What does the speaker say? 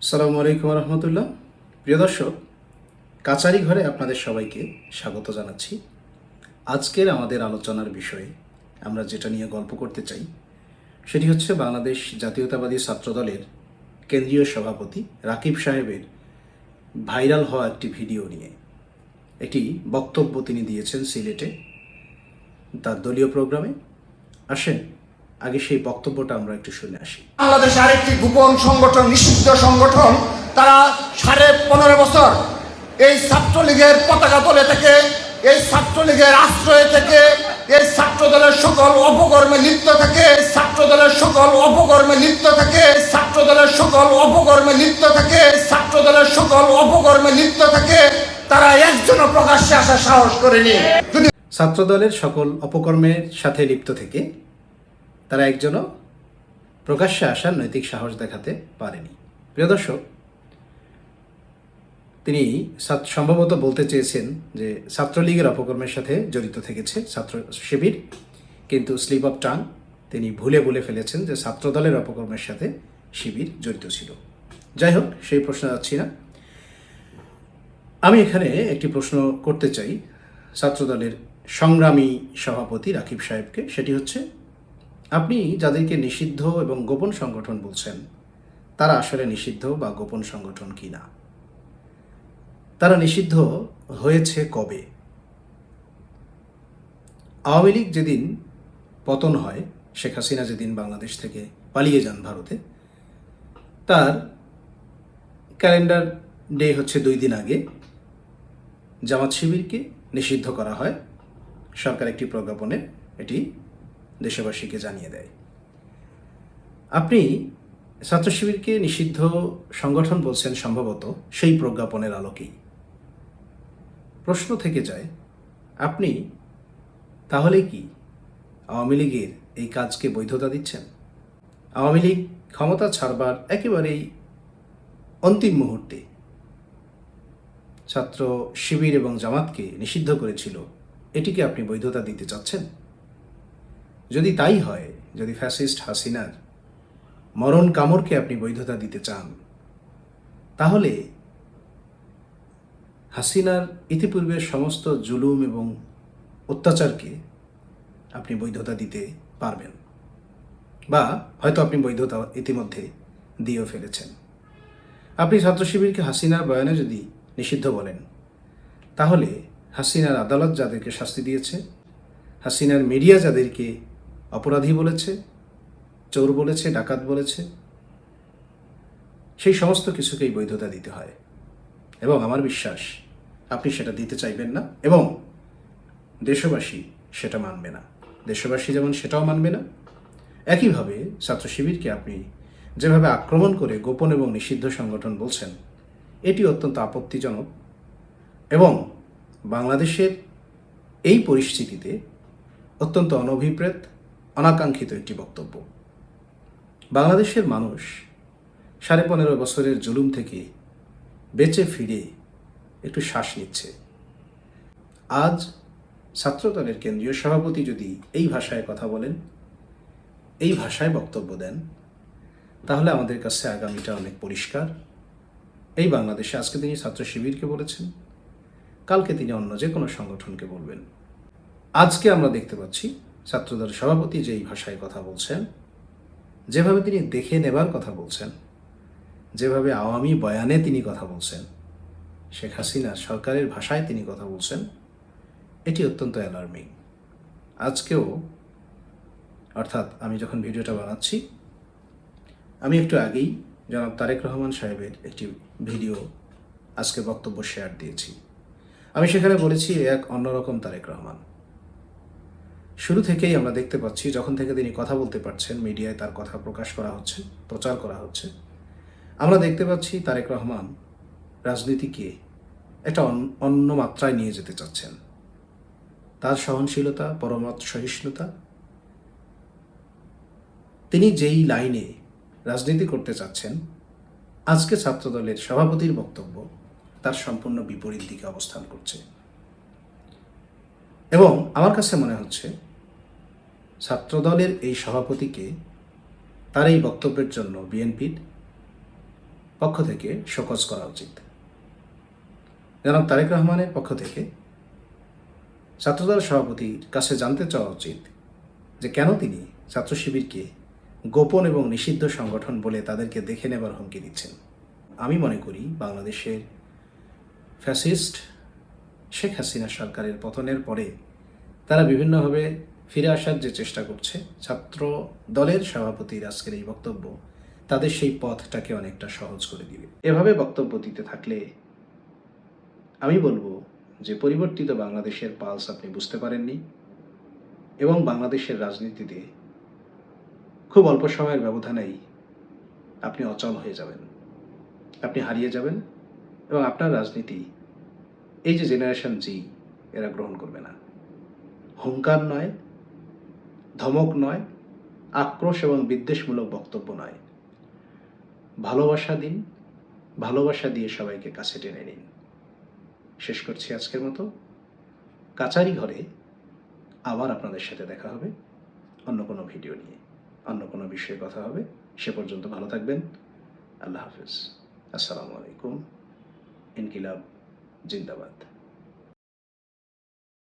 আসসালামু আলাইকুম রহমতুল্লাহ। প্রিয় দর্শক, কাচারি ঘরে আপনাদের সবাইকে স্বাগত জানাচ্ছি। আজকের আমাদের আলোচনার বিষয়ে আমরা যেটা নিয়ে গল্প করতে চাই সেটি হচ্ছে বাংলাদেশ জাতীয়তাবাদী ছাত্রদলের কেন্দ্রীয় সভাপতি রাকিব সাহেবের ভাইরাল হওয়া একটি ভিডিও নিয়ে। একটি বক্তব্য তিনি দিয়েছেন সিলেটে তার দলীয় প্রোগ্রামে। আসেন আগে সেই বক্তব্যটা আমরা একটু শুনে আসি। বাংলাদেশে আরেকটি গোপন সংগঠন, নিষিদ্ধ সংগঠন, তারা 15.5 বছর এই ছাত্রলীগের পতাকা তলে থেকে, এই ছাত্রলীগের আশ্রয় থেকে, এই ছাত্রদলের সকল অপকর্মে লিপ্ত থাকে, ছাত্রদলের সকল অপকর্মে লিপ্ত থাকে, ছাত্রদলের সকল অপকর্মে লিপ্ত থাকে, ছাত্রদলের সকল অপকর্মে লিপ্ত থাকে। তারা একজনও প্রকাশ্যে আসার সাহস করেনি। যদি ছাত্রদলের সকল অপকর্মের সাথে লিপ্ত থেকে তারা একজনও প্রকাশ্যে আসার নৈতিক সাহস দেখাতে পারেনি। প্রিয় দর্শক, তিনি সম্ভবত বলতে চেয়েছেন যে ছাত্রলীগের অপকর্মের সাথে জড়িত থেকেছে ছাত্র শিবির, কিন্তু স্লিপ অফ টাং তিনি ভুলে বলে ফেলেছেন যে ছাত্রদলের অপকর্মের সাথে শিবির জড়িত ছিল। যাই হোক, সেই প্রশ্ন যাচ্ছি না। আমি এখানে একটি প্রশ্ন করতে চাই ছাত্রদলের সংগ্রামী সভাপতি রাকিব সাহেবকে। সেটি হচ্ছে, আপনি যাদেরকে নিষিদ্ধ এবং গোপন সংগঠন বলছেন তারা আসলে নিষিদ্ধ বা গোপন সংগঠন কি না? তারা নিষিদ্ধ হয়েছে কবে? আওয়ামী লীগ যেদিন পতন হয়, শেখ হাসিনা যেদিন বাংলাদেশ থেকে পালিয়ে যান ভারতে, তার ক্যালেন্ডার ডে হচ্ছে 2 দিন আগে জামাত শিবিরকে নিষিদ্ধ করা হয়। সরকার একটি প্রজ্ঞাপনে এটি দেশবাসীকে জানিয়ে দেয়। আপনি ছাত্র শিবিরকে নিষিদ্ধ সংগঠন বলছেন সম্ভবত সেই প্রজ্ঞাপনের আলোকেই। প্রশ্ন থেকে যায়, আপনি তাহলে কি আওয়ামী লীগের এই কাজকে বৈধতা দিচ্ছেন? আওয়ামী লীগ ক্ষমতা ছাড়বার একেবারেই অন্তিম মুহূর্তে ছাত্র শিবির এবং জামাতকে নিষিদ্ধ করেছিল, এটিকে আপনি বৈধতা দিতে চাচ্ছেন? যদি তাই হয়, যদি ফ্যাসিস্ট হাসিনার মরণ কামড়কে আপনি বৈধতা দিতে চান, তাহলে হাসিনার ইতিপূর্বের সমস্ত জুলুম এবং অত্যাচারকে আপনি বৈধতা দিতে পারবেন, বা হয়তো আপনি বৈধতা ইতিমধ্যে দিয়েও ফেলেছেন। আপনি ছাত্র শিবিরকে হাসিনার বয়ানে যদি নিষিদ্ধ বলেন, তাহলে হাসিনার আদালত যাদেরকে শাস্তি দিয়েছে, হাসিনার মিডিয়া যাদেরকে অপরাধী বলেছে, চোর বলেছে, ডাকাত বলেছে, সেই সমস্ত কিছুকেই বৈধতা দিতে হয়। এবং আমার বিশ্বাস আপনি সেটা দিতে চাইবেন না, এবং দেশবাসী সেটা মানবে না। দেশবাসী যেমন সেটাও মানবে না, একইভাবে ছাত্র শিবিরকে আপনি যেভাবে আক্রমণ করে গোপন এবং নিষিদ্ধ সংগঠন বলছেন, এটি অত্যন্ত আপত্তিজনক এবং বাংলাদেশের এই পরিস্থিতিতে অত্যন্ত অনভিপ্রেত, অনাকাঙ্ক্ষিত একটি বক্তব্য। বাংলাদেশের মানুষ 15.5 বছরের জুলুম থেকে বেঁচে ফিরে একটু শ্বাস নিচ্ছে। আজ ছাত্রদলের কেন্দ্রীয় সভাপতি যদি এই ভাষায় কথা বলেন, এই ভাষায় বক্তব্য দেন, তাহলে আমাদের কাছে আগামীটা অনেক পরিষ্কার। এই বাংলাদেশে আজকে তিনি ছাত্র শিবিরকে বলেছেন, কালকে তিনি অন্য যে কোনো সংগঠনকে বলবেন। আজকে আমরা দেখতে পাচ্ছি ছাত্রদল সভাপতি যেই ভাষায় কথা বলছেন, যেভাবে তিনি দেখে নেবার কথা বলছেন, যেভাবে আওয়ামী বয়ানে তিনি কথা বলছেন, শেখ হাসিনা সরকারের ভাষায় তিনি কথা বলছেন, এটি অত্যন্ত অ্যালার্মিং। আজকেও, অর্থাৎ আমি যখন ভিডিওটা বানাচ্ছি, আমি একটু আগেই জনাব তারেক রহমান সাহেবের একটি ভিডিও আজকে বক্তব্য শেয়ার দিয়েছি। আমি সেখানে বলেছি এক অন্যরকম তারেক রহমান। শুরু থেকেই আমরা দেখতে পাচ্ছি, যখন থেকে তিনি কথা বলতে পারছেন, মিডিয়ায় তার কথা প্রকাশ করা হচ্ছে, প্রচার করা হচ্ছে, আমরা দেখতে পাচ্ছি তারেক রহমান রাজনীতিকে একটা অন্য মাত্রায় নিয়ে যেতে চাচ্ছেন। তার সহনশীলতা, পরমত সহিষ্ণুতা, তিনি যেই লাইনে রাজনীতি করতে চাচ্ছেন, আজকে ছাত্রদলের সভাপতির বক্তব্য তার সম্পূর্ণ বিপরীত দিকে অবস্থান করছে। এবং আমার কাছে মনে হচ্ছে ছাত্রদলের এই সভাপতিকে তার এই বক্তব্যের জন্য বিএনপির পক্ষ থেকে শোকজ করা উচিত। জনাব তারেক রহমানের পক্ষ থেকে ছাত্রদল সভাপতির কাছে জানতে চাওয়া উচিত যে কেন তিনি ছাত্র শিবিরকে গোপন এবং নিষিদ্ধ সংগঠন বলে তাদেরকে দেখে নেবার হুমকি দিচ্ছেন। আমি মনে করি বাংলাদেশের ফ্যাসিস্ট শেখ হাসিনা সরকারের পতনের পরে তারা বিভিন্নভাবে ফিরে আসার যে চেষ্টা করছে, ছাত্র দলের সভাপতির আজকের এই বক্তব্য তাদের সেই পথটাকে অনেকটা সহজ করে দিবে। এভাবে বক্তব্য দিতে থাকলে আমি বলবো যে পরিবর্তিত বাংলাদেশের পালস আপনি বুঝতে পারেননি এবং বাংলাদেশের রাজনীতিতে খুব অল্প সময়ের ব্যবধানেই আপনি অচল হয়ে যাবেন, আপনি হারিয়ে যাবেন এবং আপনার রাজনীতি এই যে জেনারেশন জি এরা গ্রহণ করবে না। হুঙ্কার নয়, ধমক নয়, আক্রোশ এবং বিদ্বেষমূলক বক্তব্য নয়, ভালোবাসা দিন, ভালোবাসা দিয়ে সবাইকে কাছে টেনে নিন। শেষ করছি আজকের মতো। কাচারি ঘরে আবার আপনাদের সাথে দেখা হবে অন্য কোনো ভিডিও নিয়ে, অন্য কোনো বিষয়ে কথা হবে। সে পর্যন্ত ভালো থাকবেন। আল্লাহ হাফিজ। আসসালামু আলাইকুম। ইনকিলাব জিন্দাবাদ।